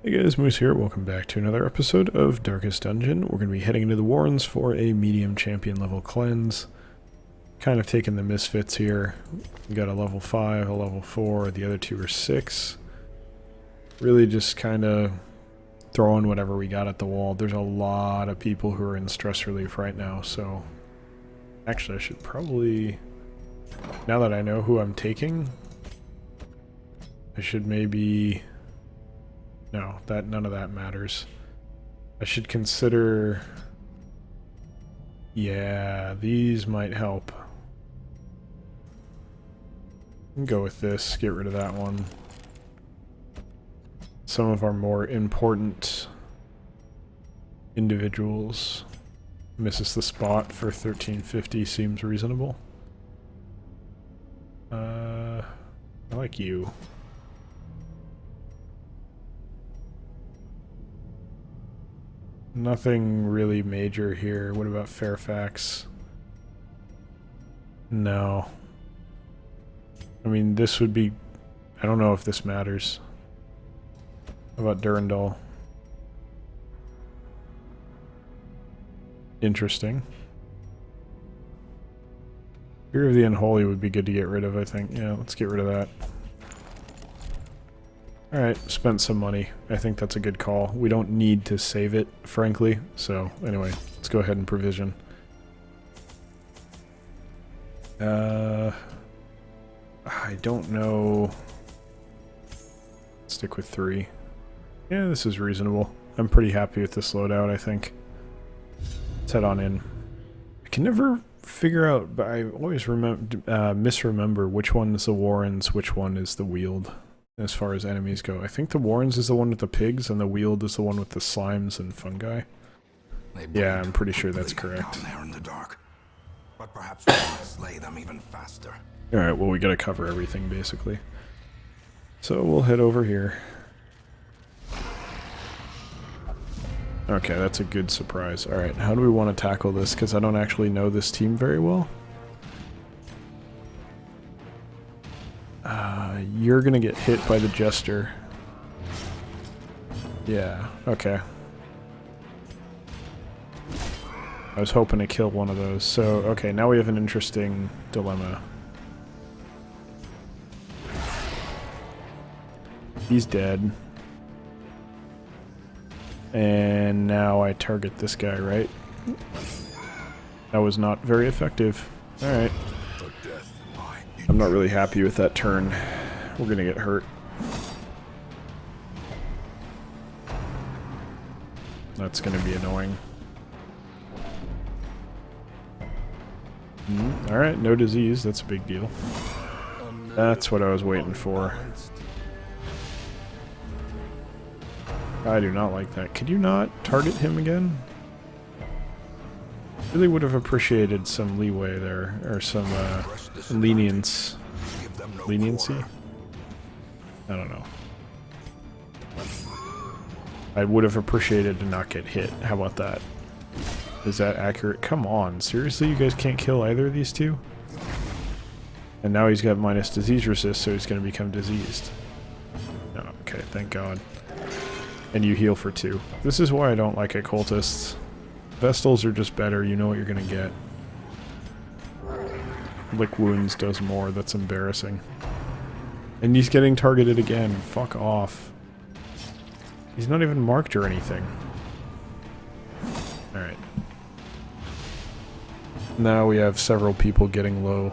Hey guys, Moose here. Welcome back to another episode of Darkest Dungeon. We're going to be heading into the Warrens for a medium champion level cleanse. Kind of taking the misfits here. We got a level 5, a level 4, the other two are 6. Really just kind of throwing whatever we got at the wall. There's a lot of people who are in stress relief right now, so... Actually, I should probably... Now that I know who I'm taking, I should maybe... No, none of that matters. I should consider... Yeah, these might help. Go with this, get rid of that one. Some of our more important individuals. Misses the spot for 1350 seems reasonable. I like you. Nothing really major here. What about Fairfax? No. I mean, this would be... I don't know if this matters. How about Durandal? Interesting. Fear of the Unholy would be good to get rid of, I think. Yeah, let's get rid of that. Alright, spent some money. I think that's a good call. We don't need to save it, frankly. So, anyway, let's go ahead and provision. I don't know... Stick with 3. Yeah, this is reasonable. I'm pretty happy with this loadout, I think. Let's head on in. I can never figure out, but I always misremember which one is the Warrens, which one is the Weald. As far as enemies go. I think the Warrens is the one with the pigs, and the Weald is the one with the slimes and fungi. Yeah, I'm pretty sure that's correct. Down there in the dark, but perhaps we can slay them even faster. Alright, well we gotta cover everything, basically. So we'll head over here. Okay, that's a good surprise. Alright, how do we want to tackle this? Because I don't actually know this team very well. You're gonna get hit by the Jester. Yeah, okay. I was hoping to kill one of those. So, okay, now we have an interesting dilemma. He's dead. And now I target this guy, right? That was not very effective. Alright. I'm not really happy with that turn. We're gonna get hurt. That's gonna be annoying. Alright, no disease. That's a big deal. That's what I was waiting for. I do not like that. Could you not target him again? Really would have appreciated some leeway there, or some leniency. I don't know. I would have appreciated to not get hit. How about that? Is that accurate? Come on, seriously? You guys can't kill either of these two? And now he's got minus disease resist, so he's going to become diseased. Oh, okay, thank God. And you heal for 2. This is why I don't like occultists. Vestals are just better, you know what you're going to get. Lick wounds does more, that's embarrassing. And he's getting targeted again. Fuck off. He's not even marked or anything. Alright. Now we have several people getting low.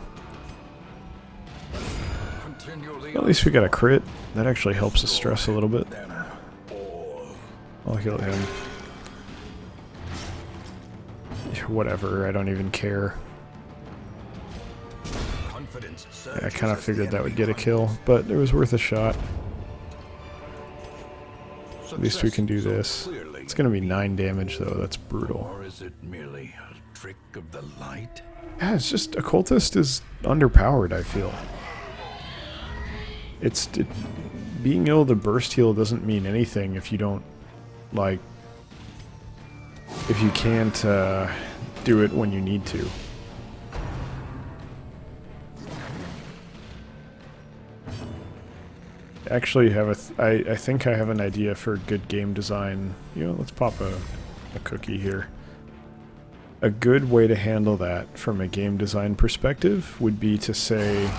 At least we got a crit. That actually helps us stress a little bit. I'll heal him. Whatever, I don't even care. I kind of figured that would get a kill, but it was worth a shot. At least we can do this. It's going to be 9 damage, though. That's brutal. Or is it merely a trick of the light? Yeah, it's just... Occultist is underpowered, I feel. Being able to burst heal doesn't mean anything if you don't, like... If you can't do it when you need to. actually have I think I have an idea for good game design. You know, let's pop a cookie here. A good way to handle that from a game design perspective would be to say,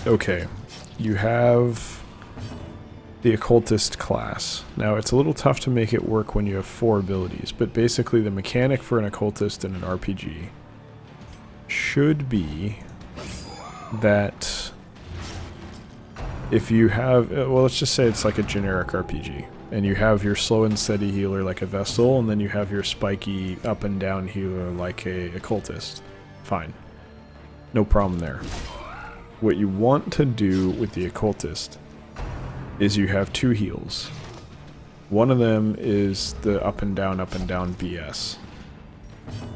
okay, you have the Occultist class. Now, it's a little tough to make it work when you have 4 abilities, but basically the mechanic for an Occultist in an RPG should be that if you have, well, let's just say it's like a generic RPG, and you have your slow and steady healer like a Vestal, and then you have your spiky up and down healer like a Occultist. Fine. No problem there. What you want to do with the Occultist is you have 2 heals. One of them is the up and down BS.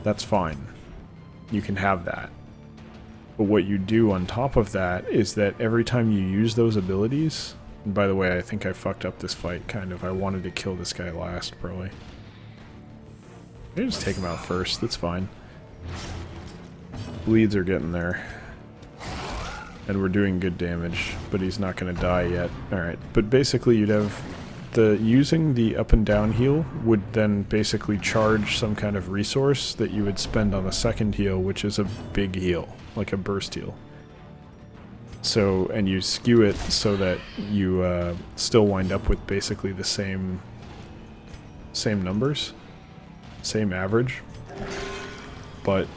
That's fine. You can have that. But what you do on top of that is that every time you use those abilities, and by the way, I think I fucked up this fight, kind of. I wanted to kill this guy last, probably. Maybe just take him out first, that's fine. Bleeds are getting there. And we're doing good damage, but he's not going to die yet. Alright, but basically you'd have using the up and down heal would then basically charge some kind of resource that you would spend on a second heal, which is a big heal, like a burst heal. So, and you skew it so that you still wind up with basically the same numbers, same average, but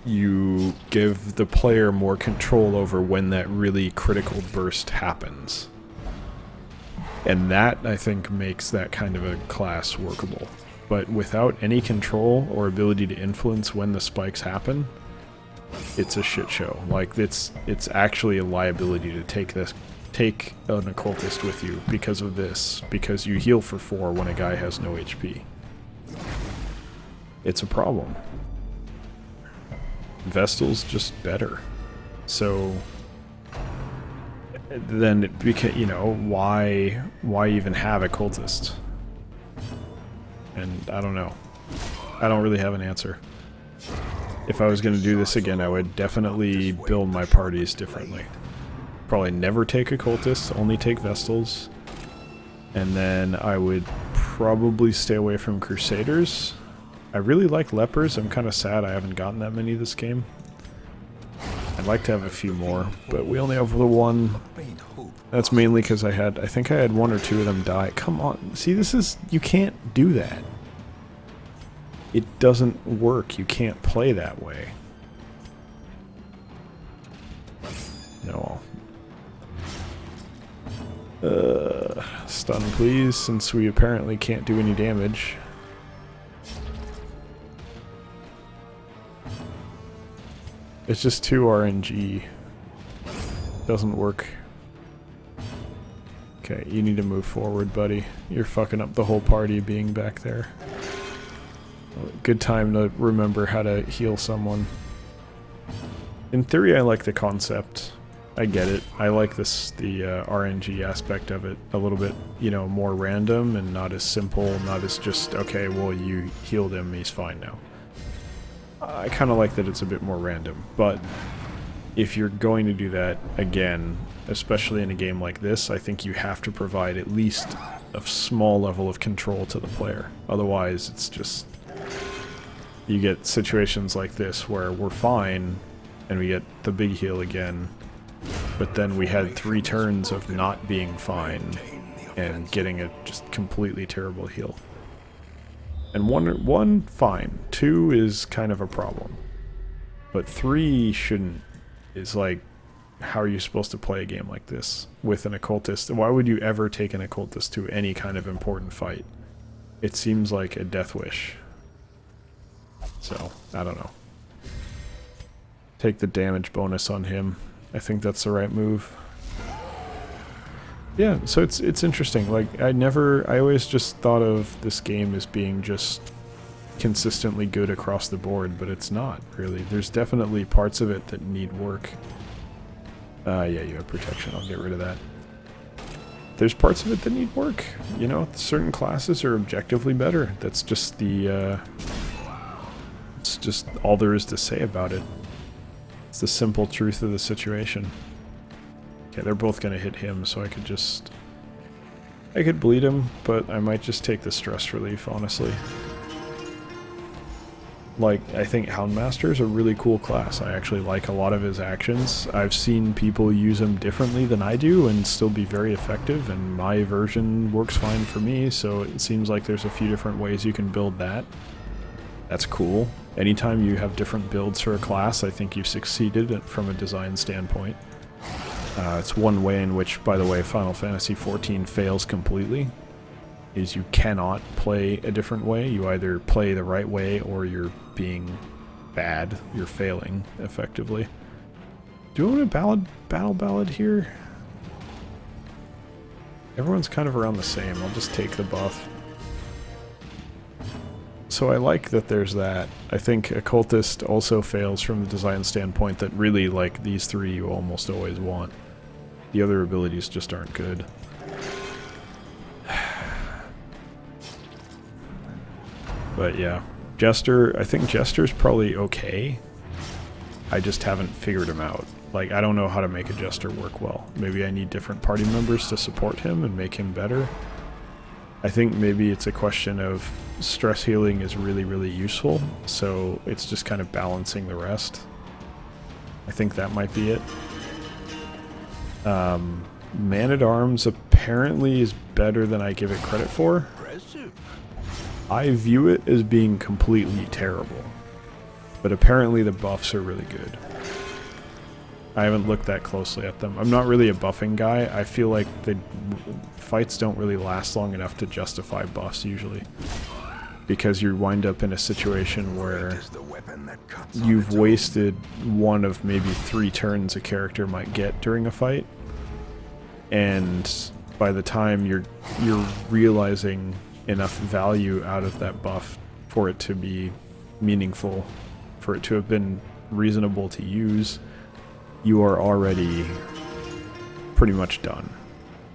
you give the player more control over when that really critical burst happens. And that, I think, makes that kind of a class workable. But without any control or ability to influence when the spikes happen, it's a shit show. Like, it's actually a liability to take an Occultist with you because of this, because you heal for 4 when a guy has no HP. It's a problem. Vestal's just better. So then it became, you know, why even have a Occultist? And I don't know. I don't really have an answer. If I was going to do this again, I would definitely build my parties differently. Probably never take Occultists, only take Vestals. And then I would probably stay away from Crusaders. I really like Lepers. I'm kind of sad I haven't gotten that many this game. I'd like to have a few more, but we only have the one. That's mainly because I think I had 1 or 2 of them die. Come on. See, you can't do that. It doesn't work. You can't play that way. No. Stun, please, since we apparently can't do any damage. It's just too RNG. Doesn't work. Okay, you need to move forward, buddy. You're fucking up the whole party being back there. Good time to remember how to heal someone. In theory, I like the concept. I get it. I like the RNG aspect of it a little bit, you know, more random and not as simple, not as just, okay, well, you healed him, he's fine now. I kind of like that it's a bit more random, but if you're going to do that, again, especially in a game like this, I think you have to provide at least a small level of control to the player. Otherwise, it's just... You get situations like this where we're fine, and we get the big heal again, but then we had 3 turns of not being fine, and getting a just completely terrible heal. And one, fine. 2 is kind of a problem. But 3 shouldn't, is like, how are you supposed to play a game like this with an Occultist? Why would you ever take an Occultist to any kind of important fight? It seems like a death wish. So, I don't know. Take the damage bonus on him. I think that's the right move. Yeah, so it's interesting. Like, I always just thought of this game as being just consistently good across the board, but it's not, really. There's definitely parts of it that need work. Yeah, you have protection. I'll get rid of that. There's parts of it that need work. You know, certain classes are objectively better. That's just the, it's just all there is to say about it. It's the simple truth of the situation. Okay, they're both gonna hit him, so I could bleed him, but I might just take the stress relief, honestly. Like, I think Houndmaster is a really cool class. I actually like a lot of his actions. I've seen people use him differently than I do and still be very effective, and my version works fine for me, so it seems like there's a few different ways you can build that. That's cool. Anytime you have different builds for a class, I think you've succeeded from a design standpoint. It's one way in which, by the way, Final Fantasy XIV fails completely, is you cannot play a different way. You either play the right way or you're being bad. You're failing, effectively. Do I want a battle ballad here? Everyone's kind of around the same. I'll just take the buff. So I like that there's that. I think Occultist also fails from the design standpoint that really, like, these three you almost always want. The other abilities just aren't good. But yeah, Jester, I think Jester's probably okay. I just haven't figured him out. Like, I don't know how to make a Jester work well. Maybe I need different party members to support him and make him better. I think maybe it's a question of stress healing is really, really useful, so it's just kind of balancing the rest. I think that might be it. Man-at-Arms apparently is better than I give it credit for. I view it as being completely terrible, but apparently the buffs are really good. I haven't looked that closely at them. I'm not really a buffing guy. I feel like the fights don't really last long enough to justify buffs usually, because you wind up in a situation where you've wasted one of maybe 3 turns a character might get during a fight, and by the time you're realizing enough value out of that buff for it to be meaningful, for it to have been reasonable to use, you are already pretty much done.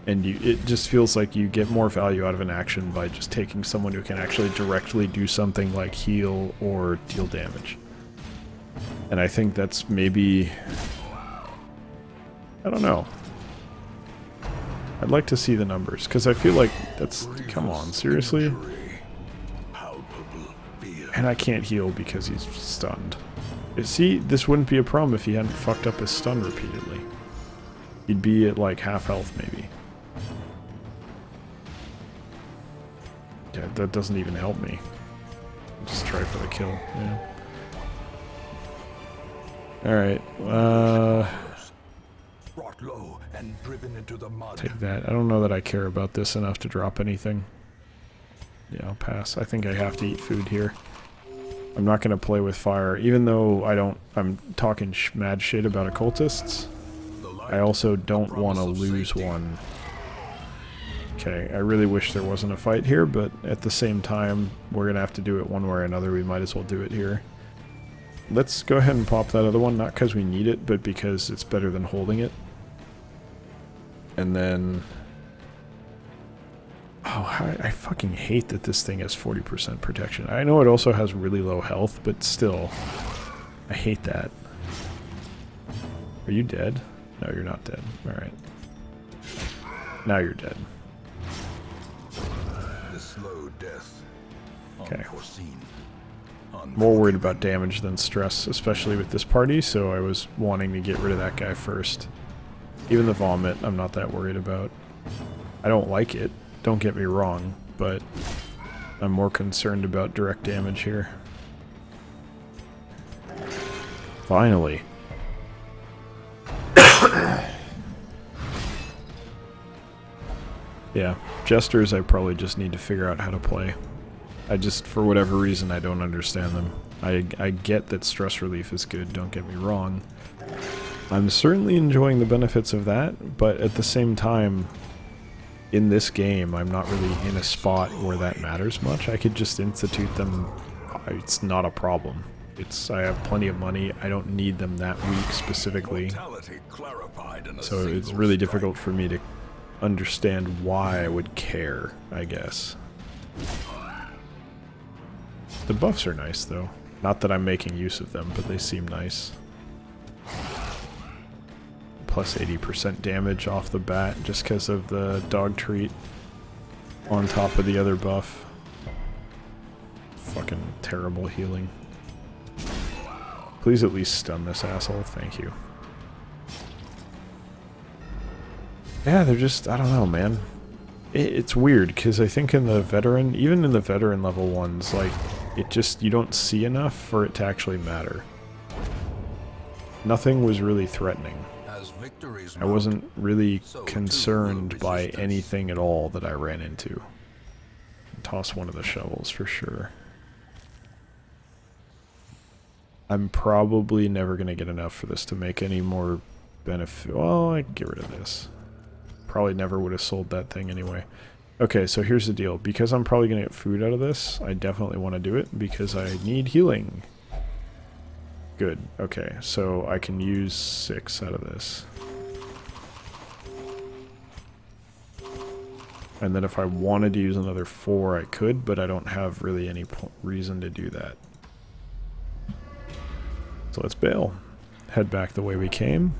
And it just feels like you get more value out of an action by just taking someone who can actually directly do something like heal or deal damage. And I think that's maybe... I don't know. I'd like to see the numbers, because I feel like that's... Come on, seriously? And I can't heal because he's stunned. See, this wouldn't be a problem if he hadn't fucked up his stun repeatedly. He'd be at like half health, maybe. Yeah, that doesn't even help me. Just try for the kill, yeah. Alright, take that. I don't know that I care about this enough to drop anything. Yeah, I'll pass. I think I have to eat food here. I'm not going to play with fire, even though I'm talking mad shit about occultists. I also don't want to lose one. Okay, I really wish there wasn't a fight here, but at the same time, we're going to have to do it one way or another. We might as well do it here. Let's go ahead and pop that other one, not because we need it, but because it's better than holding it. And then... Oh, I fucking hate that this thing has 40% protection. I know it also has really low health, but still, I hate that. Are you dead? No, you're not dead. Alright. Now you're dead. Okay. More worried about damage than stress, especially with this party, so I was wanting to get rid of that guy first. Even the vomit, I'm not that worried about. I don't like it. Don't get me wrong, but I'm more concerned about direct damage here. Finally. Yeah, Jesters I probably just need to figure out how to play. I just, for whatever reason, I don't understand them. I get that stress relief is good, don't get me wrong. I'm certainly enjoying the benefits of that, but at the same time, in this game, I'm not really in a spot where that matters much. I could just institute them. It's not a problem. I have plenty of money. I don't need them that week specifically. So it's really difficult for me to understand why I would care, I guess. The buffs are nice, though. Not that I'm making use of them, but they seem nice. plus 80% damage off the bat just because of the dog treat on top of the other buff. Fucking terrible healing. Please at least stun this asshole, thank you. Yeah, they're just, I don't know, man. It's weird, because I think in the veteran, even in the veteran level ones, like, it just, you don't see enough for it to actually matter. Nothing was really threatening. I wasn't really concerned by anything at all that I ran into. Toss one of the shovels for sure. I'm probably never going to get enough for this to make any more benefit. Well, I can get rid of this. Probably never would have sold that thing anyway. Okay, so here's the deal. Because I'm probably going to get food out of this, I definitely want to do it because I need healing. Good. Okay, so I can use 6 out of this. And then if I wanted to use another 4, I could, but I don't have really any reason to do that. So let's bail. Head back the way we came.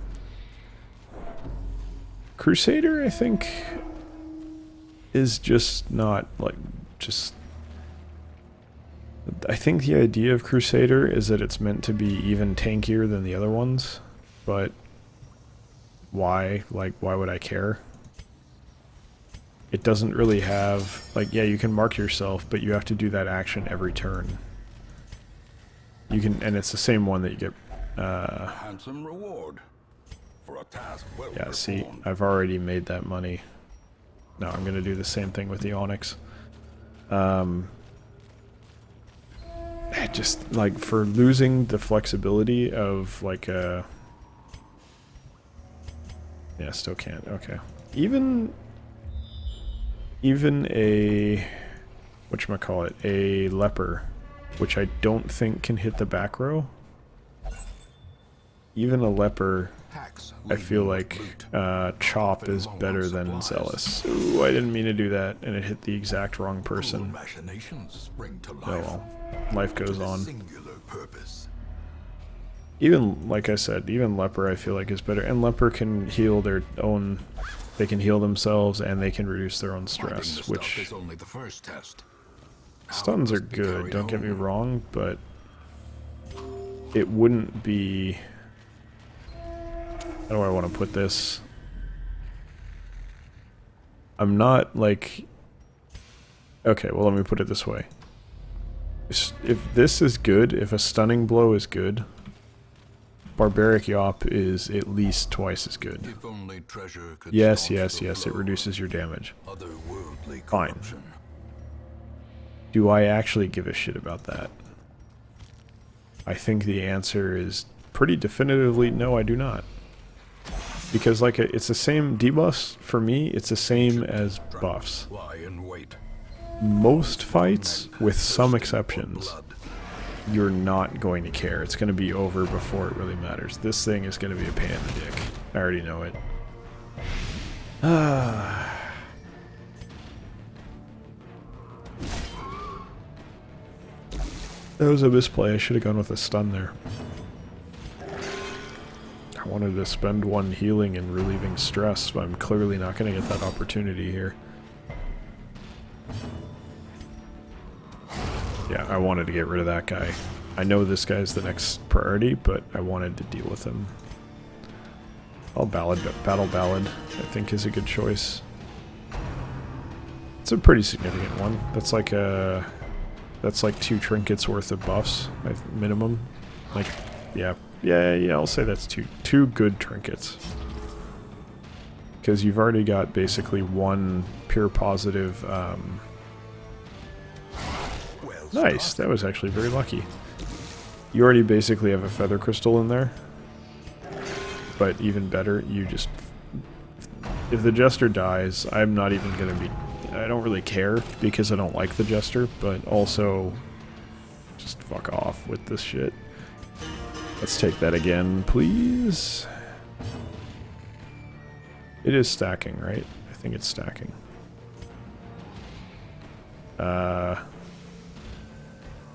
Crusader, I think, is just not, like, just... I think the idea of Crusader is that it's meant to be even tankier than the other ones, but why? Like, why would I care? It doesn't really have, like, yeah, you can mark yourself, but you have to do that action every turn. You can, and it's the same one that you get, handsome reward for a task well yeah, see, performed. I've already made that money. No, I'm gonna do the same thing with the Onyx. Just, like, for losing the flexibility of, like, yeah, still can't, okay. Even a, whatchamacallit, a leper, which I don't think can hit the back row. Even a leper, I feel like Chop is better than Zealous. Ooh, I didn't mean to do that, and it hit the exact wrong person. Oh well, life goes on. Even, like I said, even Leper I feel like is better, and Leper can heal their own, they can heal themselves, and they can reduce their own stress, which... Stuns are good, don't get me wrong, but it wouldn't be... How do I want to put this? I'm not, like... Okay, well, let me put it this way. If this is good, if a stunning blow is good, Barbaric Yop is at least twice as good. Yes, yes, yes, it reduces your damage. Fine. Do I actually give a shit about that? I think the answer is pretty definitively no, I do not. Because, like, it's the same debuffs, for me, it's the same as buffs. Most fights, with some exceptions, you're not going to care. It's going to be over before it really matters. This thing is going to be a pain in the dick. I already know it. That was a misplay. I should have gone with a stun there. I wanted to spend one healing and relieving stress, but I'm clearly not going to get that opportunity here. Yeah, I wanted to get rid of that guy. I know this guy's the next priority, but I wanted to deal with him. Battle Ballad, I think, is a good choice. It's a pretty significant one. That's like 2 trinkets worth of buffs, minimum. Like, yeah, I'll say that's two good trinkets. Because you've already got basically one pure positive, nice, that was actually very lucky. You already basically have a feather crystal in there. But even better, you just... If the Jester dies, I'm not even going to be... I don't really care, because I don't like the Jester, but also... Just fuck off with this shit. Let's take that again, please. It is stacking, right? I think it's stacking.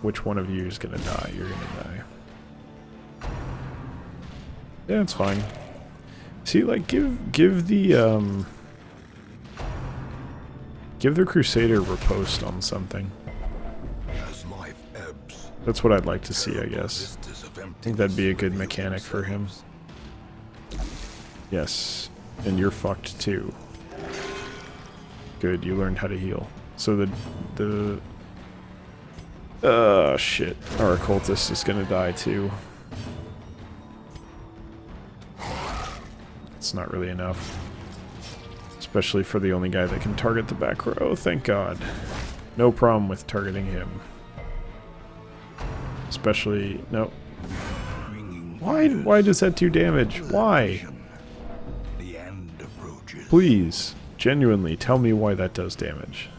Which one of you is gonna die? You're gonna die. Yeah, it's fine. See, like, give the Crusader riposte on something. As life ebbs, That's what I'd like to see, I guess. I think that'd be a good mechanic for him. Yes, and you're fucked too. Good, you learned how to heal. So shit. Our Occultist is gonna die too. It's not really enough. Especially for the only guy that can target the back row, thank God. No problem with targeting him. Especially, no. Why does that do damage? Why? the end approaches. Please, genuinely, tell me why that does damage.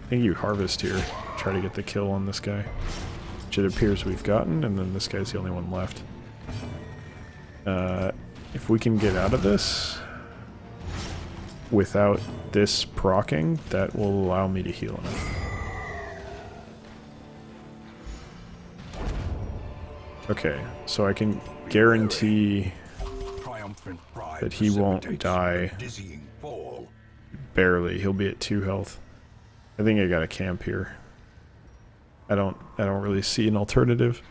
I think you harvest here. Try to get the kill on this guy. Which it appears we've gotten, and then this guy's the only one left. If we can get out of this without this proccing, that will allow me to heal him. Okay, so I can guarantee that he won't die. Barely. He'll be at 2 health. I think I got a camp here. I don't really see an alternative.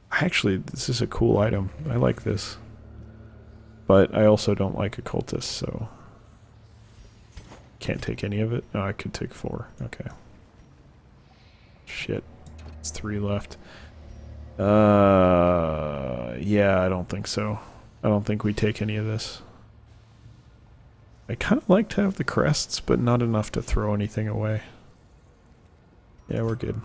Actually, this is a cool item. I like this. But I also don't like Occultist, so can't take any of it. Oh, I could take 4. Okay. Shit. It's 3 left. Yeah, I don't think so. I don't think we take any of this. I kind of like to have the crests, but not enough to throw anything away. Yeah, we're good.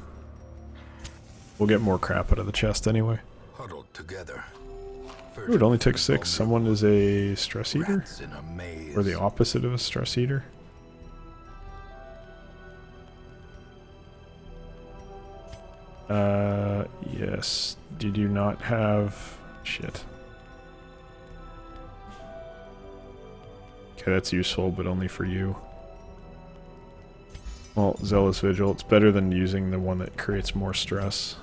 We'll get more crap out of the chest anyway. Huddled together. Ooh, it only took 6. Someone is a stress eater? Or the opposite of a stress eater? Yes. Did you not have... Shit. Okay, that's useful, but only for you. Well, Zealous Vigil, it's better than using the one that creates more stress.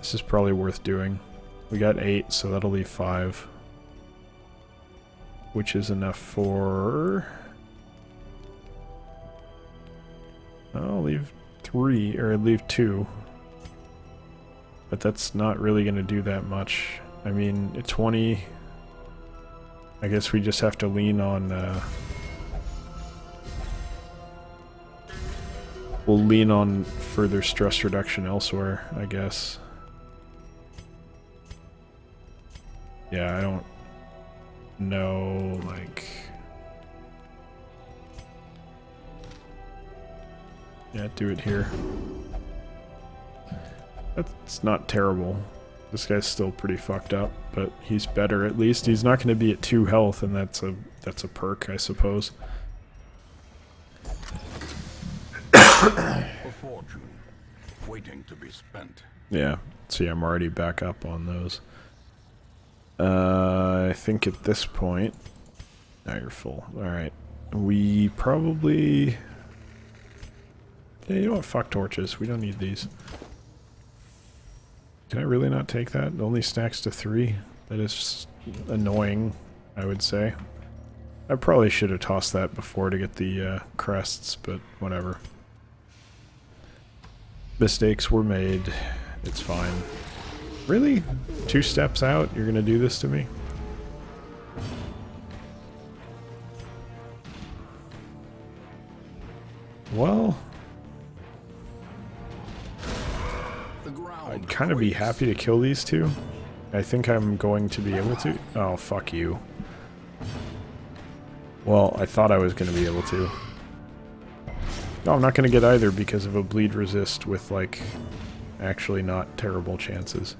This is probably worth doing. We got 8, so that'll leave 5. Which is enough for... I'll leave 3, or leave 2. But that's not really going to do that much. I mean, at 20... I guess we just have to lean on... we'll lean on further stress reduction elsewhere, I guess. Yeah, I don't know, like... Yeah, do it here. That's not terrible. This guy's still pretty fucked up, but he's better at least. He's not going to be at 2 health, and that's a perk, I suppose. A fortune waiting to be spent. Yeah, see, I'm already back up on those. I think at this point... Now you're full. Alright. We probably... Yeah, you know what? Fuck torches. We don't need these. Can I really not take that? It only stacks to 3. That is annoying, I would say. I probably should have tossed that before to get the crests, but whatever. Mistakes were made. It's fine. Really? 2 steps out? You're gonna do this to me? Well... I'd kind of be happy to kill these 2. I think I'm going to be able to. Oh, fuck you. Well, I thought I was going to be able to. No, I'm not going to get either because of a bleed resist with, like, actually not terrible chances.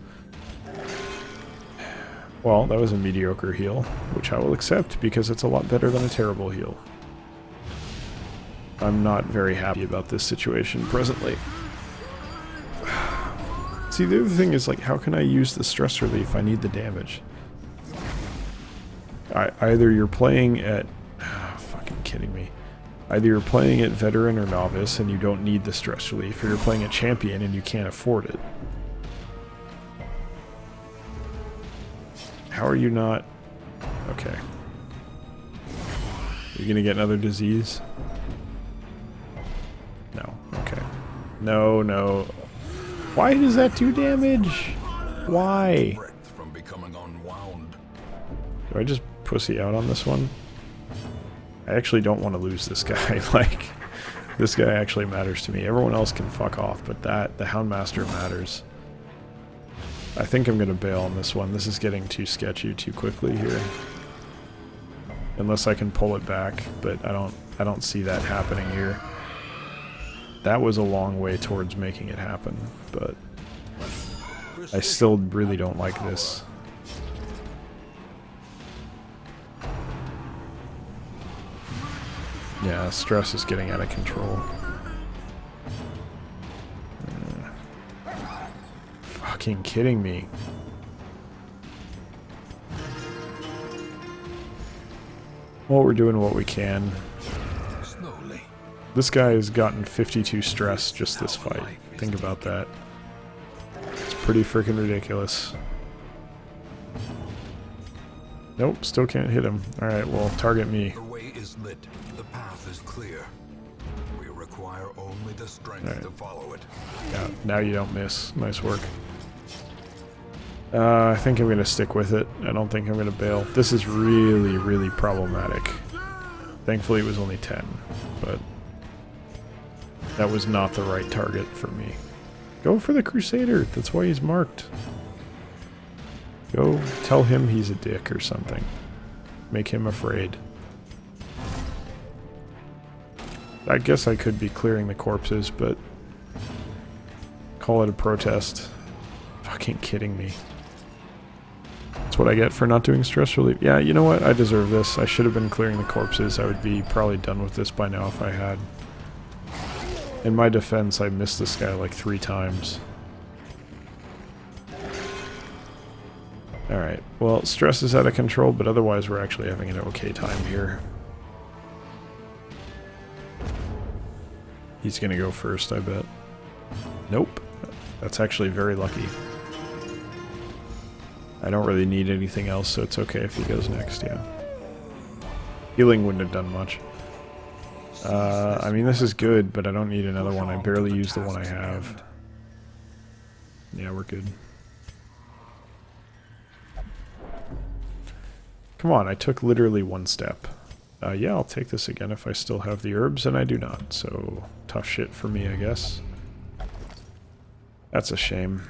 Well, that was a mediocre heal, which I will accept because it's a lot better than a terrible heal. I'm not very happy about this situation presently. See, the other thing is, like, how can I use the stress relief? I need the damage. Either you're playing at... fucking kidding me. Either you're playing at veteran or novice and you don't need the stress relief, or you're playing at champion and you can't afford it. How are you not... Okay. You're gonna get another disease? No. Okay. No, no. Why does that do damage? Why? From becoming unwound. Do I just pussy out on this one? I actually don't want to lose this guy. Like, this guy actually matters to me. Everyone else can fuck off, but the Houndmaster matters. I think I'm gonna bail on this one. This is getting too sketchy too quickly here. Unless I can pull it back, but I don't see that happening here. That was a long way towards making it happen, but I still really don't like this. Yeah, stress is getting out of control. Fucking kidding me. Well, we're doing what we can. Slowly. This guy has gotten 52 stress just this fight. Think about that. It's pretty freaking ridiculous. Nope, still can't hit him. Alright, well, target me. The way is lit. The path is clear. We require only the strength to follow it. Yeah, now you don't miss. Nice work. I think I'm going to stick with it. I don't think I'm going to bail. This is really, really problematic. Thankfully it was only 10, but that was not the right target for me. Go for the Crusader. That's why he's marked. Go tell him he's a dick or something. Make him afraid. I guess I could be clearing the corpses, but call it a protest. Fucking kidding me. That's what I get for not doing stress relief. Yeah, you know what? I deserve this. I should have been clearing the corpses. I would be probably done with this by now if I had. In my defense, I missed this guy like 3 times. Alright, well, stress is out of control, but otherwise we're actually having an okay time here. He's gonna go first, I bet. Nope. That's actually very lucky. I don't really need anything else, so it's okay if he goes next, yeah. Healing wouldn't have done much. I mean, this is good, but I don't need another one. I barely use the one I have. Yeah, we're good. Come on, I took literally 1 step. Yeah, I'll take this again if I still have the herbs, and I do not. So, tough shit for me, I guess. That's a shame.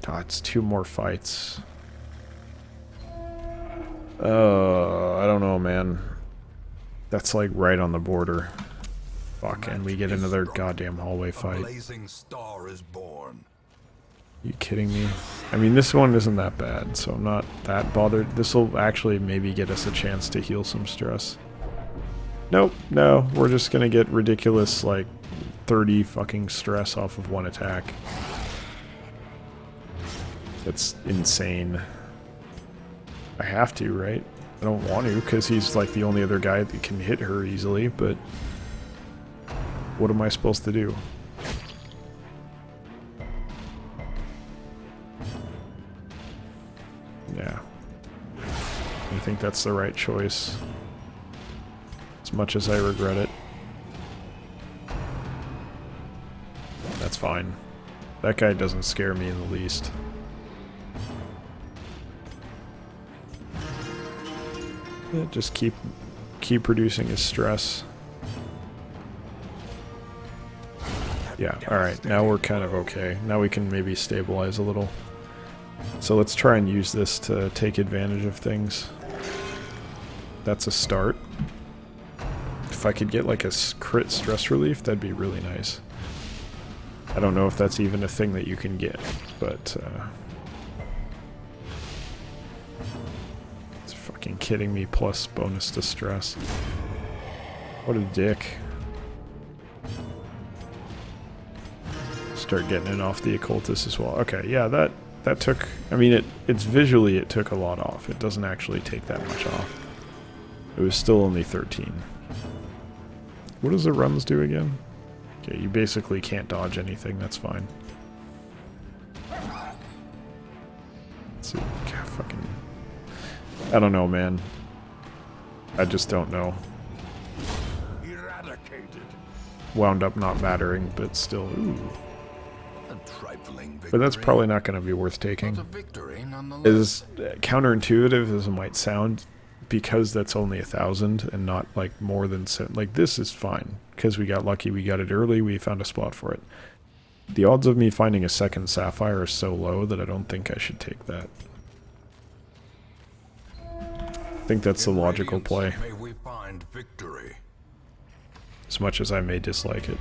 God, it's 2 more fights. I don't know, man. That's like right on the border. Fuck, and we get another goddamn hallway fight. Blazing star is born. You kidding me? I mean, this one isn't that bad, so I'm not that bothered. This will actually maybe get us a chance to heal some stress. Nope, no, we're just gonna get ridiculous, like, 30 fucking stress off of 1 attack. That's insane. I have to, right? I don't want to, because he's like the only other guy that can hit her easily, but what am I supposed to do? Yeah. I think that's the right choice. As much as I regret it. That's fine. That guy doesn't scare me in the least. Yeah, just keep reducing his stress. Yeah, alright, now we're kind of okay. Now we can maybe stabilize a little. So let's try and use this to take advantage of things. That's a start. If I could get like a crit stress relief, that'd be really nice. I don't know if that's even a thing that you can get, but it's fucking kidding me, plus bonus to stress. What a dick. Start getting it off the Occultist as well. Okay, yeah, that that took... I mean, it's visually it took a lot off. It doesn't actually take that much off. It was still only 13. What does the runs do again? Okay, you basically can't dodge anything. That's fine. Let's see. God, fucking... I don't know, man. I just don't know. Eradicated. Wound up not mattering, but still... Ooh. A trifling victory, But that's probably not going to be worth taking. but a victory nonetheless. As counterintuitive as it might sound, because that's only 1,000 and not like more than like this is fine because we got lucky, we got it early, we found a spot for it. The odds of me finding a second sapphire are so low that I don't think I should take that. I think that's the logical play, May we find victory. as much as I may dislike it.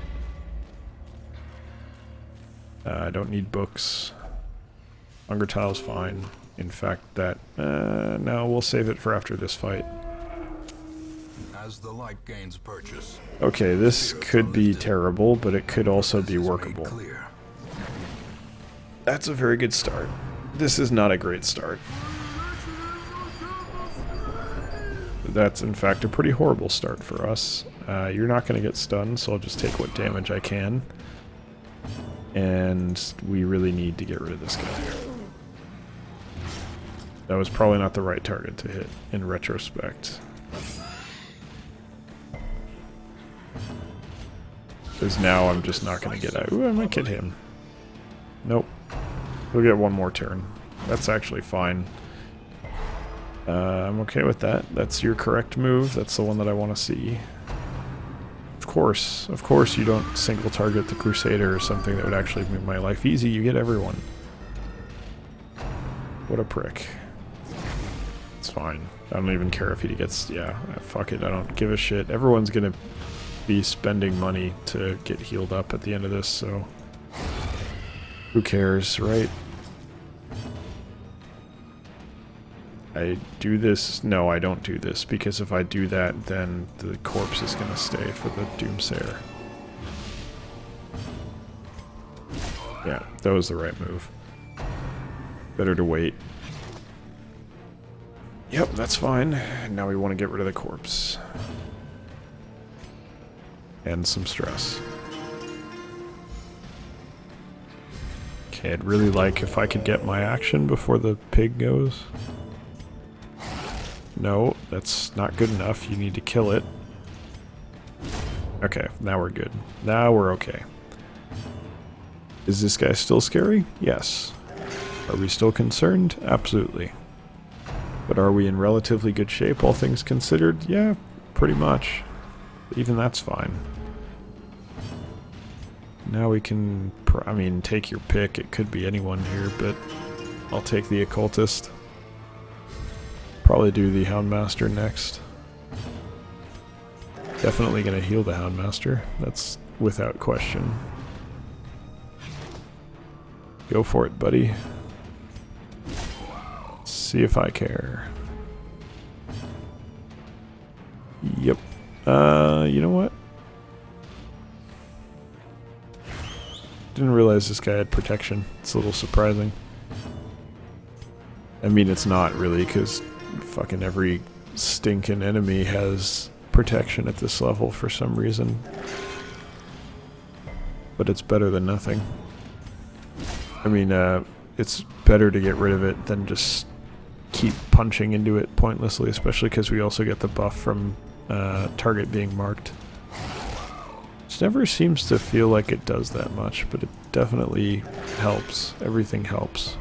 I don't need books. Hunger tile's fine. In fact, that... no, we'll save it for after this fight. As the light gains purchase, Okay, this could be terrible, but it could also be is made workable. clear. That's a very good start. This is not a great start. That's, in fact, a pretty horrible start for us. You're not going to get stunned, so I'll just take what damage I can. And we really need to get rid of this guy. That was probably not the right target to hit, in retrospect. Because now I'm just not going to get out. Ooh, I might get him. Nope. He'll get one more turn. That's actually fine. I'm okay with that. That's your correct move. That's the one that I want to see. Of course you don't single target the Crusader or something that would actually make my life easy. You get everyone. What a prick. It's fine. I don't even care if he gets... Yeah, fuck it. I don't give a shit. Everyone's gonna be spending money to get healed up at the end of this, so... Who cares, right? I do this... No, I don't do this, because if I do that, then the corpse is gonna stay for the Doomsayer. Yeah, that was the right move. Better to wait. Yep, that's fine. Now we want to get rid of the corpse. And some stress. Okay, I'd really like if I could get my action before the pig goes. No, that's not good enough. You need to kill it. Okay, now we're good. Now we're okay. Is this guy still scary? Yes. Are we still concerned? Absolutely. But are we in relatively good shape, all things considered? Yeah, pretty much. Even that's fine. Now we can... I mean, take your pick. It could be anyone here, but I'll take the Occultist. Probably do the Houndmaster next. Definitely gonna heal the Houndmaster. That's without question. Go for it, buddy. See if I care. Yep. You know what? Didn't realize this guy had protection. It's a little surprising. I mean, it's not really, because fucking every stinking enemy has protection at this level for some reason. But it's better than nothing. I mean, it's better to get rid of it than just keep punching into it pointlessly, especially because we also get the buff from target being marked. It never seems to feel like it does that much, but it definitely helps. Everything helps.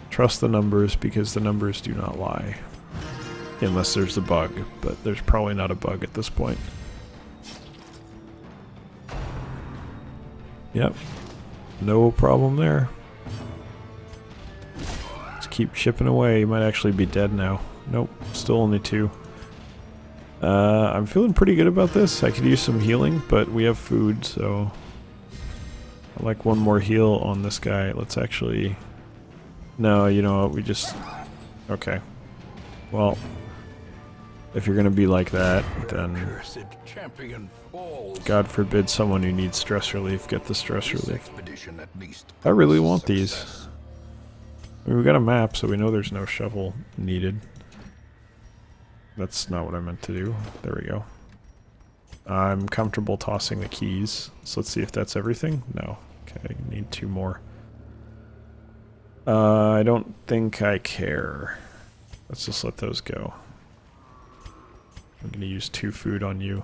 Trust the numbers, because the numbers do not lie. Unless there's a bug, but there's probably not a bug at this point. Yep. No problem there. Just keep chipping away. You might actually be dead now. Nope, still only 2. I'm feeling pretty good about this. I could use some healing, but we have food, so... I'd like one more heal on this guy. Let's actually... No, you know what, we just... Okay. Well... If you're gonna be like that, then Cursed champion falls. God forbid someone who needs stress relief get the stress This relief. expedition at least I really promises want success. these. I mean, we got a map, so we know there's no shovel needed. That's not what I meant to do. There we go. I'm comfortable tossing the keys. So let's see if that's everything. No. Okay, need 2 more. I don't think I care. Let's just let those go. I'm going to use 2 food on you.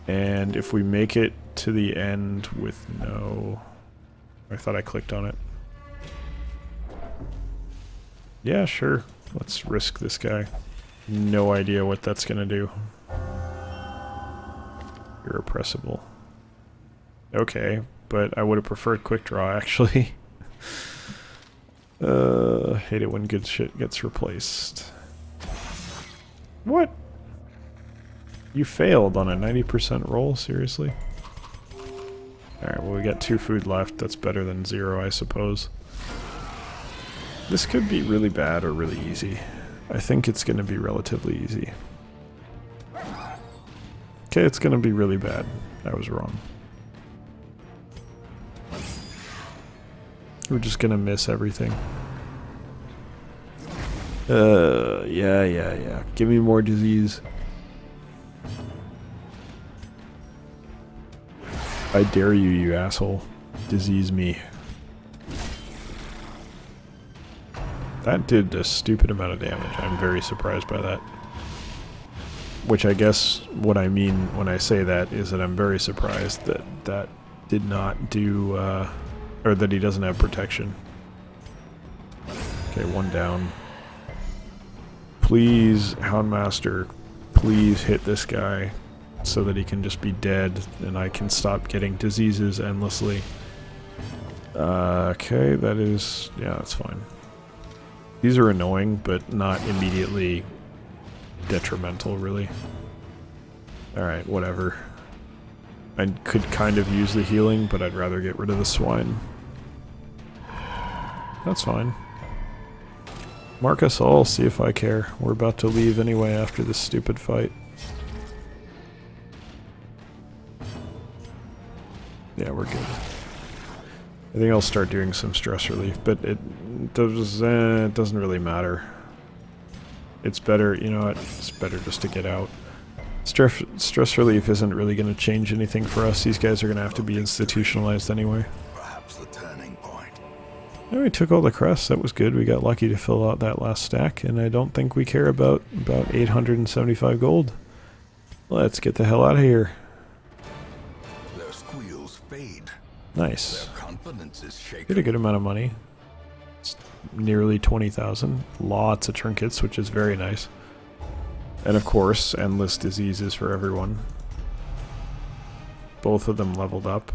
And if we make it to the end with no... I thought I clicked on it. Yeah, sure. Let's risk this guy. No idea what that's going to do. Irrepressible. Okay, but I would have preferred quick draw, actually. Hate it when good shit gets replaced. What? You failed on a 90% roll? Seriously? Alright, well we got 2 food left. That's better than 0, I suppose. This could be really bad or really easy. I think it's going to be relatively easy. Okay, it's going to be really bad. I was wrong. We're just going to miss everything. Yeah. Give me more disease. I dare you, you asshole. Disease me. That did a stupid amount of damage. I'm very surprised by that. Which I guess what I mean when I say that is that I'm very surprised that that did not do, or that he doesn't have protection. Okay, 1 down. Please, Houndmaster, please hit this guy so that he can just be dead and I can stop getting diseases endlessly. Okay, that is... yeah, that's fine. These are annoying, but not immediately detrimental, really. Alright, whatever. I could kind of use the healing, but I'd rather get rid of the swine. That's fine. Mark us all, see if I care. We're about to leave anyway after this stupid fight. Yeah, we're good. I think I'll start doing some stress relief, but it doesn't really matter. It's better, you know what, it's better just to get out. Stress relief isn't really going to change anything for us. These guys are going to have to be institutionalized anyway. Perhaps the turning point. Yeah, we took all the crests, that was good. We got lucky to fill out that last stack, and I don't think we care about 875 gold. Let's get the hell out of here. Their squeals fade. Nice. Their confidence is shaken. Get a good amount of money. It's nearly 20,000. Lots of trinkets, which is very nice. And of course, endless diseases for everyone. Both of them leveled up.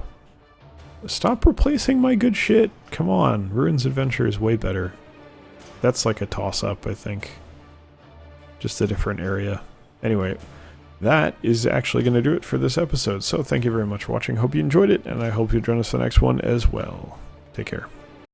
Stop replacing my good shit! Come on, Ruins Adventure is way better. That's like a toss-up, I think. Just a different area. Anyway, that is actually going to do it for this episode. So thank you very much for watching. Hope you enjoyed it, and I hope you join us for the next one as well. Take care.